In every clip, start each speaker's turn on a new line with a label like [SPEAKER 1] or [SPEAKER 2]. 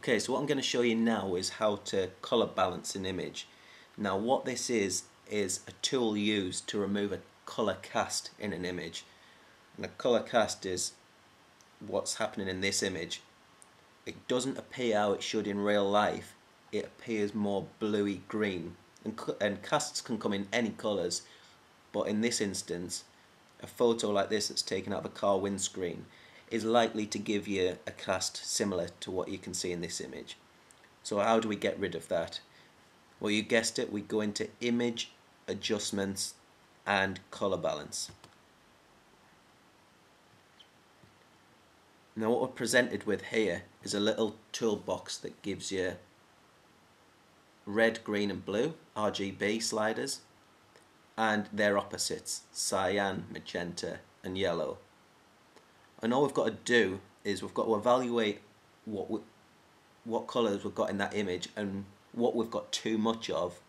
[SPEAKER 1] Okay, so what I'm going to show you now is how to color balance an image. Now what this is a tool used to remove a color cast in an image. And a color cast is what's happening in this image. It doesn't appear how it should in real life. It appears more bluey green, and casts can come in any colors, but in this instance a photo like this that's taken out of a car windscreen is likely to give you a cast similar to what you can see in this image. So how do we get rid of that? Well, you guessed it, we go into Image, Adjustments and Color Balance. Now what we're presented with here is a little toolbox that gives you red, green and blue RGB sliders and their opposites, cyan, magenta and yellow. And all we've got to do is we've got to evaluate what colours we've got in that image and what we've got too much of.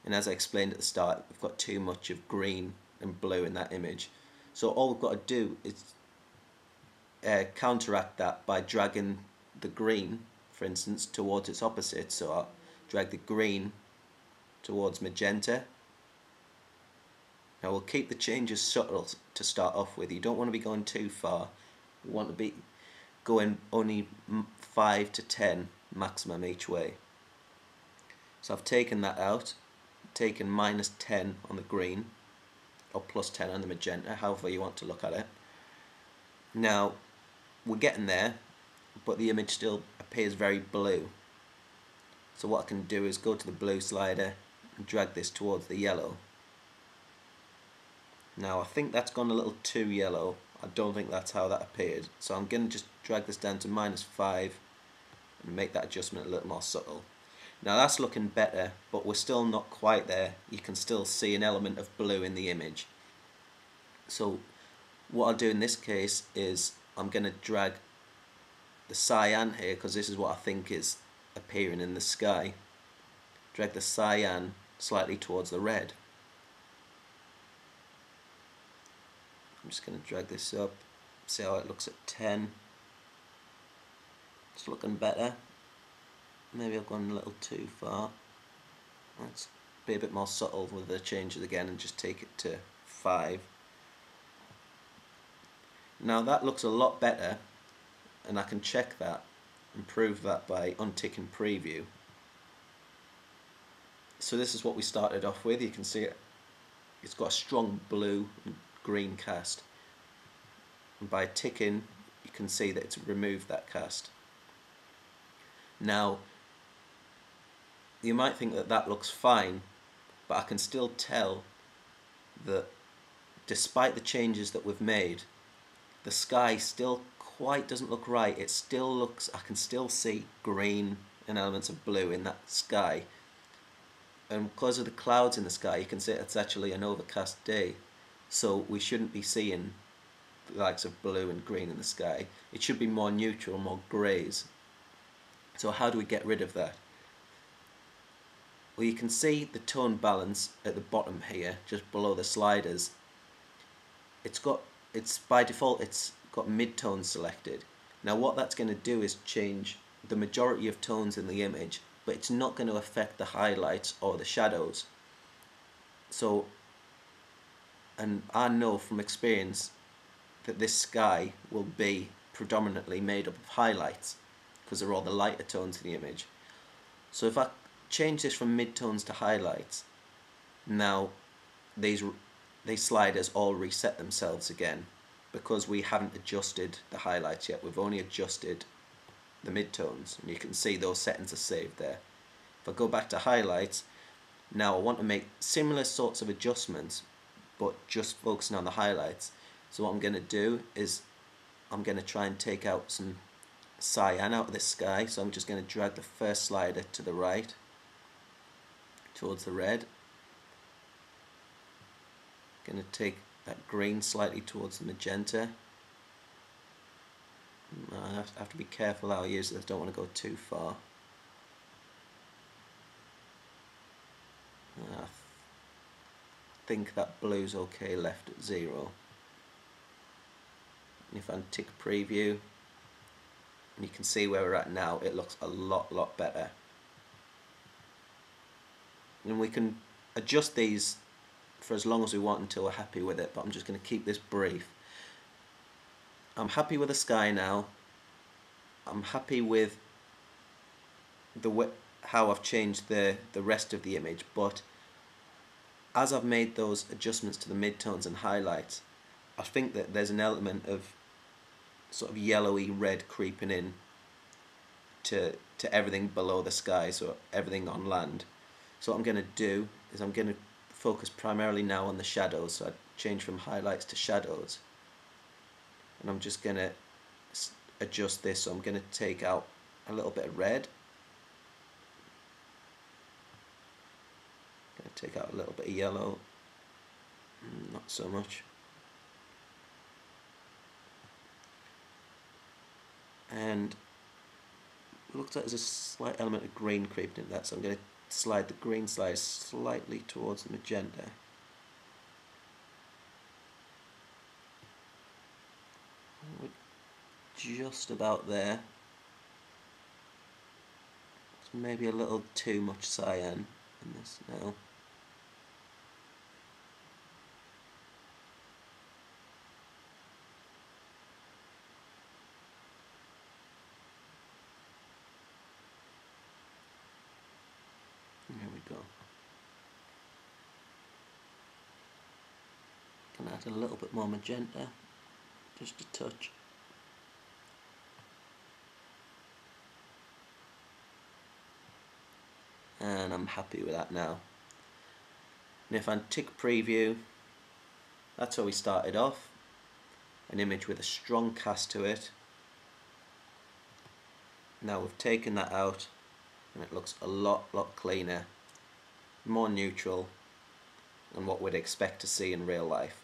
[SPEAKER 1] And as I explained at the start, we've got too much of green and blue in that image. So all we've got to do is counteract that by dragging the green, for instance, towards its opposite. So I'll drag the green towards magenta. Now we'll keep the changes subtle to start off with. You don't want to be going too far. You want to be going only 5 to 10 maximum each way. So I've taken that out, taken -10 on the green, or +10 on the magenta, however you want to look at it. Now we're getting there, but the image still appears very blue. So what I can do is go to the blue slider and drag this towards the yellow. Now I think that's gone a little too yellow. I don't think that's how that appeared. So I'm going to just drag this down to -5 and make that adjustment a little more subtle. Now that's looking better, but we're still not quite there. You can still see an element of blue in the image. So what I'll do in this case is I'm going to drag the cyan here, because this is what I think is appearing in the sky. Drag the cyan slightly towards the red. I'm just going to drag this up, see how it looks at 10. It's looking better. Maybe I've gone a little too far. Let's be a bit more subtle with the changes again and just take it to 5. Now that looks a lot better, and I can check that and prove that by unticking preview. So this is what we started off with. You can see it's got a strong blue and green cast, and by ticking you can see that it's removed that cast. Now you might think that that looks fine, but I can still tell that despite the changes that we've made, the sky still quite doesn't look right. It still looks, I can still see green and elements of blue in that sky, and because of the clouds in the sky you can see it's actually an overcast day. So we shouldn't be seeing the likes of blue and green in the sky. It should be more neutral, more greys. So how do we get rid of that? Well, you can see the tone balance at the bottom here, just below the sliders. By default it's got mid-tone selected. Now what that's going to do is change the majority of tones in the image, but it's not going to affect the highlights or the shadows. So, and I know from experience that this sky will be predominantly made up of highlights because they're all the lighter tones in the image. So if I change this from mid-tones to highlights, now these sliders all reset themselves again because we haven't adjusted the highlights yet. We've only adjusted the mid-tones, and you can see those settings are saved there. If I go back to highlights, now I want to make similar sorts of adjustments but just focusing on the highlights. So what I'm going to do is I'm going to try and take out some cyan out of this sky. So I'm just going to drag the first slider to the right towards the red. Going to take that green slightly towards the magenta. I have to be careful how I use this. I don't want to go too far. I think that blue's okay left at 0. And if I tick preview, And you can see where we're at now. It looks a lot better. And we can adjust these for as long as we want until we're happy with it, but I'm just going to keep this brief. I'm happy with the sky now. I'm happy with how I've changed the rest of the image, but as I've made those adjustments to the midtones and highlights, I think that there's an element of sort of yellowy red creeping in to everything below the sky, so everything on land. So what I'm going to do is I'm going to focus primarily now on the shadows, so I change from highlights to shadows, and I'm just going to adjust this. So I'm going to take out a little bit of red, going to take out a little bit of yellow, not so much, and it looks like there's a slight element of green creeping in that, so I'm going to slide the green slice slightly towards the magenta. We're just about there. It's maybe a little too much cyan in this now. There we go. Can add a little bit more magenta, just a touch. And I'm happy with that now. And if I tick preview, that's how we started off. An image with a strong cast to it. Now we've taken that out and it looks a lot cleaner, more neutral, and what we'd expect to see in real life.